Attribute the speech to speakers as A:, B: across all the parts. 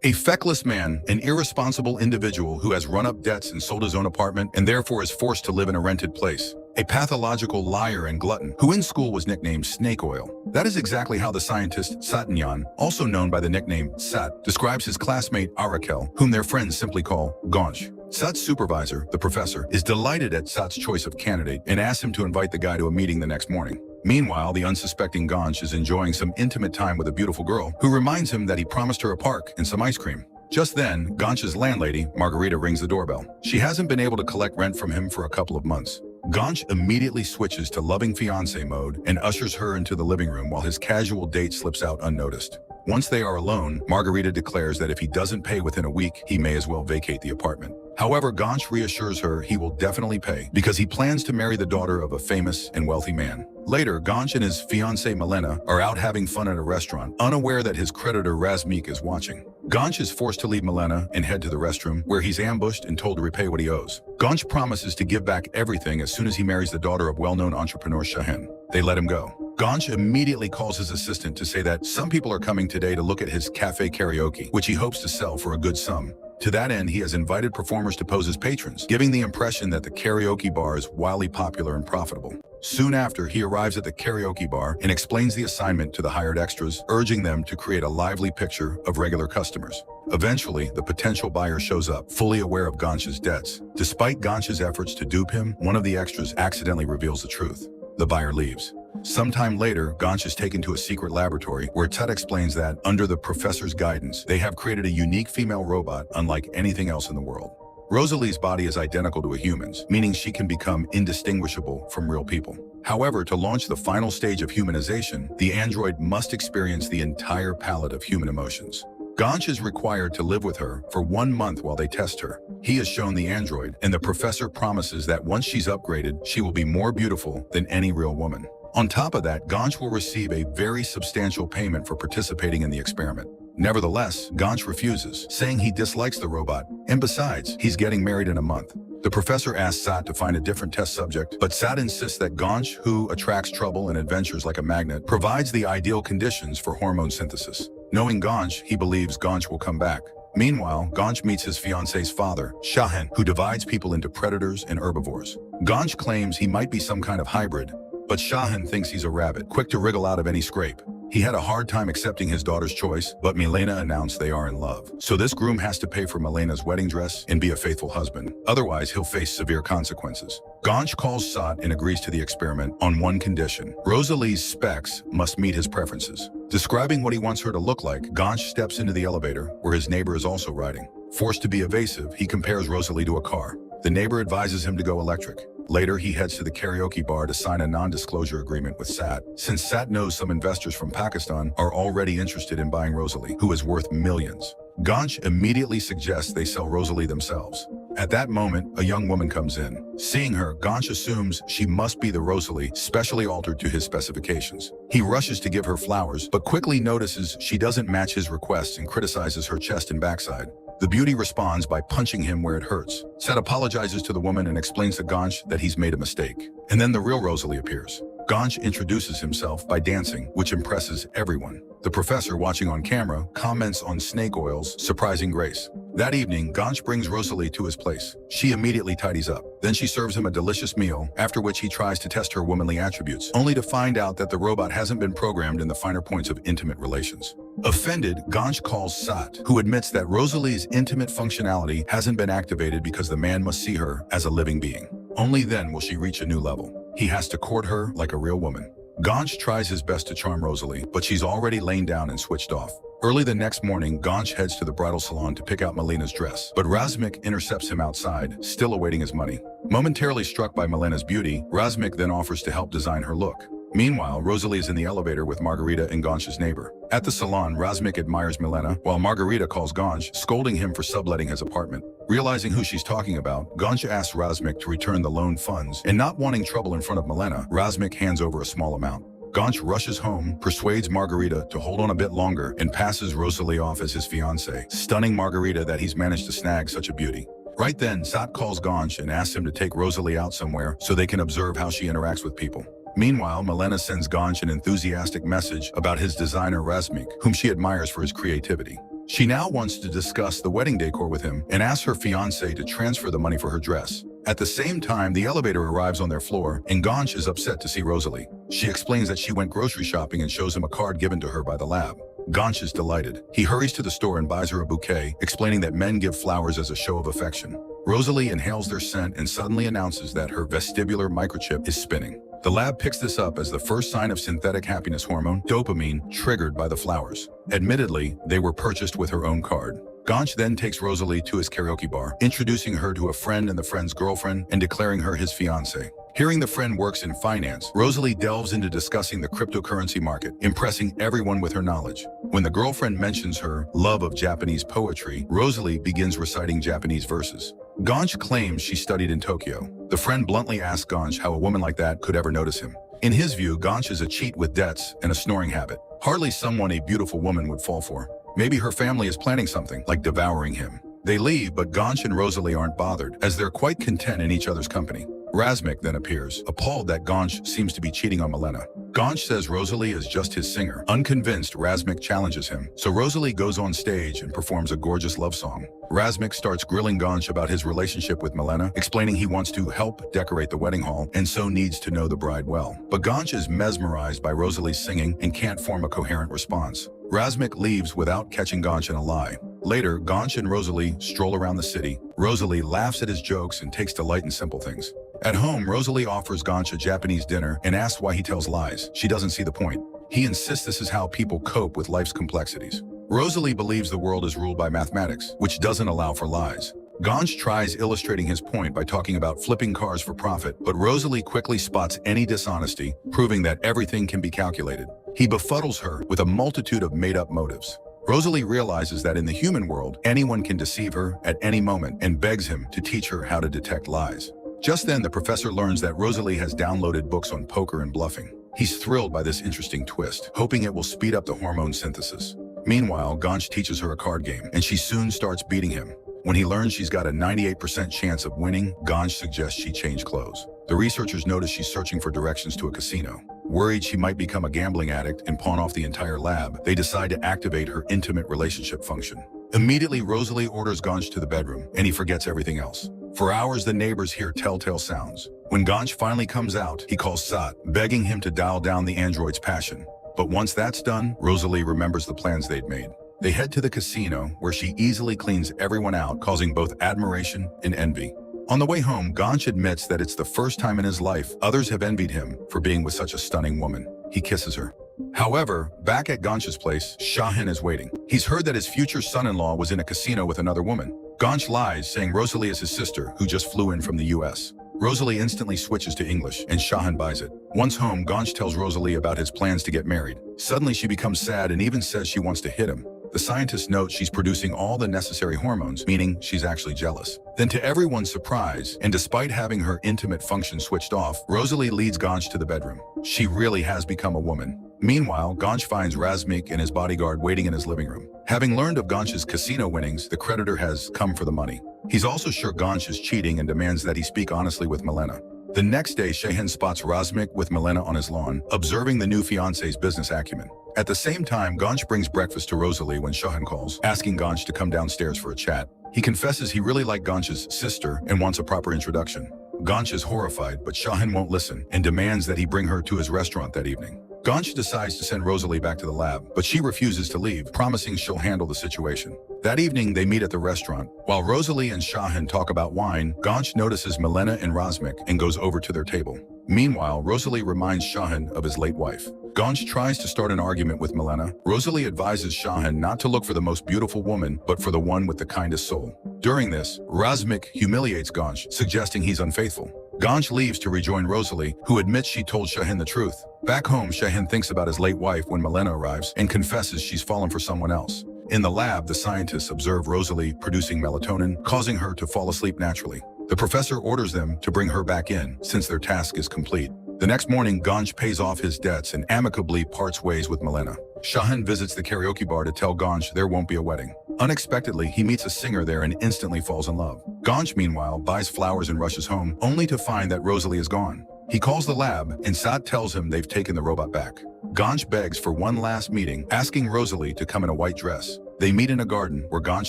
A: A feckless man, an irresponsible individual who has run up debts and sold his own apartment and therefore is forced to live in a rented place. A pathological liar and glutton who in school was nicknamed Snake Oil. That is exactly how the scientist Satanyan, also known by the nickname Sat, describes his classmate Arakel, whom their friends simply call Gansh. Sat's supervisor, the professor, is delighted at Sat's choice of candidate and asks him to invite the guy to a meeting the next morning. Meanwhile, the unsuspecting Gansh is enjoying some intimate time with a beautiful girl who reminds him that he promised her a park and some ice cream. Just then, Gansh's landlady, Margarita, rings the doorbell. She hasn't been able to collect rent from him for a couple of months. Gansh immediately switches to loving fiancé mode and ushers her into the living room while his casual date slips out unnoticed. Once they are alone, Margarita declares that if he doesn't pay within a week, he may as well vacate the apartment. However, Gansh reassures her he will definitely pay because he plans to marry the daughter of a famous and wealthy man. Later, Gansh and his fiancée Milena are out having fun at a restaurant, unaware that his creditor Razmik is watching. Gansh is forced to leave Milena and head to the restroom, where he's ambushed and told to repay what he owes. Gansh promises to give back everything as soon as he marries the daughter of well-known entrepreneur Shahin. They let him go. Gansh immediately calls his assistant to say that some people are coming today to look at his cafe karaoke, which he hopes to sell for a good sum. To that end, he has invited performers to pose as patrons, giving the impression that the karaoke bar is wildly popular and profitable. Soon after, he arrives at the karaoke bar and explains the assignment to the hired extras, urging them to create a lively picture of regular customers. Eventually, the potential buyer shows up, fully aware of Gansh's debts. Despite Gansh's efforts to dupe him, one of the extras accidentally reveals the truth. The buyer leaves. Sometime later, Gansh is taken to a secret laboratory where Tut explains that, under the professor's guidance, they have created a unique female robot unlike anything else in the world. Rosalie's body is identical to a human's, meaning she can become indistinguishable from real people. However, to launch the final stage of humanization, the android must experience the entire palette of human emotions. Gansh is required to live with her for 1 month while they test her. He is shown the android, and the professor promises that once she's upgraded, she will be more beautiful than any real woman. On top of that, Gansh will receive a very substantial payment for participating in the experiment. Nevertheless, Gansh refuses, saying he dislikes the robot, and besides, he's getting married in a month. The professor asks Sat to find a different test subject, but Sat insists that Gansh, who attracts trouble and adventures like a magnet, provides the ideal conditions for hormone synthesis. Knowing Gansh, he believes Gansh will come back. Meanwhile, Gansh meets his fiancée's father, Shahin, who divides people into predators and herbivores. Gansh claims he might be some kind of hybrid, but Shahin thinks he's a rabbit, quick to wriggle out of any scrape. He had a hard time accepting his daughter's choice, but Milena announced they are in love. So this groom has to pay for Milena's wedding dress and be a faithful husband. Otherwise, he'll face severe consequences. Gansh calls Sat and agrees to the experiment on one condition. Rosalie's specs must meet his preferences. Describing what he wants her to look like, Gansh steps into the elevator, where his neighbor is also riding. Forced to be evasive, he compares Rosalie to a car. The neighbor advises him to go electric. Later, he heads to the karaoke bar to sign a non-disclosure agreement with Sat, since Sat knows some investors from Pakistan are already interested in buying Rosalie, who is worth millions. Gansh immediately suggests they sell Rosalie themselves. At that moment, a young woman comes in. Seeing her, Gansh assumes she must be the Rosalie, specially altered to his specifications. He rushes to give her flowers, but quickly notices she doesn't match his requests and criticizes her chest and backside. The beauty responds by punching him where it hurts. Sat apologizes to the woman and explains to Gansh that he's made a mistake. And then the real Rosalie appears. Gansh introduces himself by dancing, which impresses everyone. The professor, watching on camera, comments on Snake Oil's surprising grace. That evening, Gansh brings Rosalie to his place. She immediately tidies up. Then she serves him a delicious meal, after which he tries to test her womanly attributes, only to find out that the robot hasn't been programmed in the finer points of intimate relations. Offended, Gansh calls Sat, who admits that Rosalie's intimate functionality hasn't been activated because the man must see her as a living being. Only then will she reach a new level. He has to court her like a real woman. Gansh tries his best to charm Rosalie, but she's already lain down and switched off. Early the next morning, Gansh heads to the bridal salon to pick out Milena's dress, but Razmik intercepts him outside, still awaiting his money. Momentarily struck by Milena's beauty, Razmik then offers to help design her look. Meanwhile, Rosalie is in the elevator with Margarita and Gansh's neighbor. At the salon, Razmik admires Milena, while Margarita calls Gansh, scolding him for subletting his apartment. Realizing who she's talking about, Gansh asks Razmik to return the loaned funds, and not wanting trouble in front of Milena, Razmik hands over a small amount. Gansh rushes home, persuades Margarita to hold on a bit longer, and passes Rosalie off as his fiancée, stunning Margarita that he's managed to snag such a beauty. Right then, Sat calls Gansh and asks him to take Rosalie out somewhere so they can observe how she interacts with people. Meanwhile, Milena sends Gansh an enthusiastic message about his designer Razmik, whom she admires for his creativity. She now wants to discuss the wedding decor with him and asks her fiancé to transfer the money for her dress. At the same time, the elevator arrives on their floor, and Gansh is upset to see Rosalie. She explains that she went grocery shopping and shows him a card given to her by the lab. Gansh is delighted. He hurries to the store and buys her a bouquet, explaining that men give flowers as a show of affection. Rosalie inhales their scent and suddenly announces that her vestibular microchip is spinning. The lab picks this up as the first sign of synthetic happiness hormone, dopamine, triggered by the flowers. Admittedly, they were purchased with her own card. Gansh then takes Rosalie to his karaoke bar, introducing her to a friend and the friend's girlfriend and declaring her his fiancé. Hearing the friend works in finance, Rosalie delves into discussing the cryptocurrency market, impressing everyone with her knowledge. When the girlfriend mentions her love of Japanese poetry, Rosalie begins reciting Japanese verses. Gansh claims she studied in Tokyo. The friend bluntly asks Gansh how a woman like that could ever notice him. In his view, Gansh is a cheat with debts and a snoring habit. Hardly someone a beautiful woman would fall for. Maybe her family is planning something, like devouring him. They leave, but Gansh and Rosalie aren't bothered, as they're quite content in each other's company. Razmik then appears, appalled that Gansh seems to be cheating on Milena. Gansh says Rosalie is just his singer. Unconvinced, Razmik challenges him, so Rosalie goes on stage and performs a gorgeous love song. Razmik starts grilling Gansh about his relationship with Milena, explaining he wants to help decorate the wedding hall and so needs to know the bride well. But Gansh is mesmerized by Rosalie's singing and can't form a coherent response. Razmik leaves without catching Gansh in a lie. Later, Gansh and Rosalie stroll around the city. Rosalie laughs at his jokes and takes delight in simple things. At home, Rosalie offers Gansh a Japanese dinner and asks why he tells lies. She doesn't see the point. He insists this is how people cope with life's complexities. Rosalie believes the world is ruled by mathematics, which doesn't allow for lies. Gansh tries illustrating his point by talking about flipping cars for profit, but Rosalie quickly spots any dishonesty, proving that everything can be calculated. He befuddles her with a multitude of made-up motives. Rosalie realizes that in the human world, anyone can deceive her at any moment and begs him to teach her how to detect lies. Just then, the professor learns that Rosalie has downloaded books on poker and bluffing. He's thrilled by this interesting twist, hoping it will speed up the hormone synthesis. Meanwhile, Gansh teaches her a card game, and she soon starts beating him. When he learns she's got a 98% chance of winning, Gansh suggests she change clothes. The researchers notice she's searching for directions to a casino. Worried she might become a gambling addict and pawn off the entire lab, they decide to activate her intimate relationship function. Immediately, Rosalie orders Gansh to the bedroom, and he forgets everything else. For hours, the neighbors hear telltale sounds. When Gansh finally comes out, he calls Sat, begging him to dial down the android's passion. But once that's done, Rosalie remembers the plans they'd made. They head to the casino, where she easily cleans everyone out, causing both admiration and envy. On the way home, Gansh admits that it's the first time in his life others have envied him for being with such a stunning woman. He kisses her. However, back at Gansh's place, Shahin is waiting. He's heard that his future son-in-law was in a casino with another woman. Gansh lies, saying Rosalie is his sister, who just flew in from the US. Rosalie instantly switches to English, and Shahin buys it. Once home, Gansh tells Rosalie about his plans to get married. Suddenly, she becomes sad and even says she wants to hit him. The scientist notes she's producing all the necessary hormones, meaning she's actually jealous. Then, to everyone's surprise, and despite having her intimate function switched off, Rosalie leads Gansh to the bedroom. She really has become a woman. Meanwhile, Gansh finds Razmik and his bodyguard waiting in his living room. Having learned of Gansh's casino winnings, the creditor has come for the money. He's also sure Gansh is cheating and demands that he speak honestly with Milena. The next day, Shahin spots Razmik with Milena on his lawn, observing the new fiancé's business acumen. At the same time, Gansh brings breakfast to Rosalie when Shahin calls, asking Gansh to come downstairs for a chat. He confesses he really liked Gansh's sister and wants a proper introduction. Gansh is horrified, but Shahin won't listen and demands that he bring her to his restaurant that evening. Gansh decides to send Rosalie back to the lab, but she refuses to leave, promising she'll handle the situation. That evening, they meet at the restaurant. While Rosalie and Shahin talk about wine, Gansh notices Milena and Razmik and goes over to their table. Meanwhile, Rosalie reminds Shahin of his late wife. Gansh tries to start an argument with Milena. Rosalie advises Shahin not to look for the most beautiful woman, but for the one with the kindest soul. During this, Razmik humiliates Gansh, suggesting he's unfaithful. Gansh leaves to rejoin Rosalie, who admits she told Shahin the truth. Back home, Shahin thinks about his late wife when Milena arrives and confesses she's fallen for someone else. In the lab, the scientists observe Rosalie producing melatonin, causing her to fall asleep naturally. The professor orders them to bring her back in, since their task is complete. The next morning, Gansh pays off his debts and amicably parts ways with Milena. Shahin visits the karaoke bar to tell Gansh there won't be a wedding. Unexpectedly, he meets a singer there and instantly falls in love. Gansh, meanwhile, buys flowers and rushes home, only to find that Rosalie is gone. He calls the lab, and Sat tells him they've taken the robot back. Gansh begs for one last meeting, asking Rosalie to come in a white dress. They meet in a garden where Gansh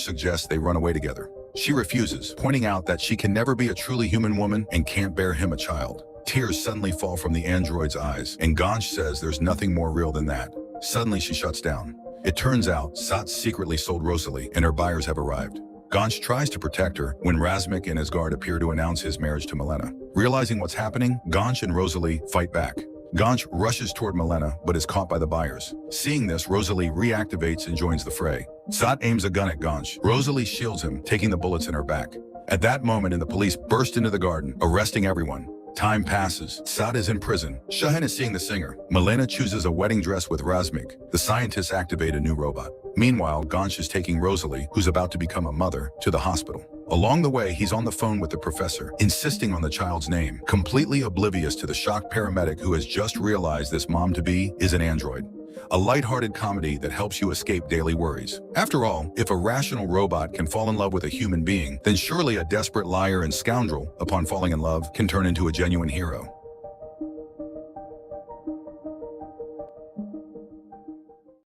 A: suggests they run away together. She refuses, pointing out that she can never be a truly human woman and can't bear him a child. Tears suddenly fall from the android's eyes, and Gansh says there's nothing more real than that. Suddenly she shuts down. It turns out Sat secretly sold Rosalie and her buyers have arrived. Gansh tries to protect her when Razmik and his guard appear to announce his marriage to Milena. Realizing what's happening, Gansh and Rosalie fight back. Gansh rushes toward Milena but is caught by the buyers. Seeing this, Rosalie reactivates and joins the fray. Sat aims a gun at Gansh. Rosalie shields him, taking the bullets in her back. At that moment, the police burst into the garden, arresting everyone. Time passes. Sat is in prison. Shahin is seeing the singer. Milena chooses a wedding dress with Razmik. The scientists activate a new robot. Meanwhile, Gansh is taking Rosalie, who's about to become a mother, to the hospital. Along the way, he's on the phone with the professor, insisting on the child's name, completely oblivious to the shocked paramedic who has just realized this mom-to-be is an android. A lighthearted comedy that helps you escape daily worries. After all, if a rational robot can fall in love with a human being, then surely a desperate liar and scoundrel, upon falling in love, can turn into a genuine hero.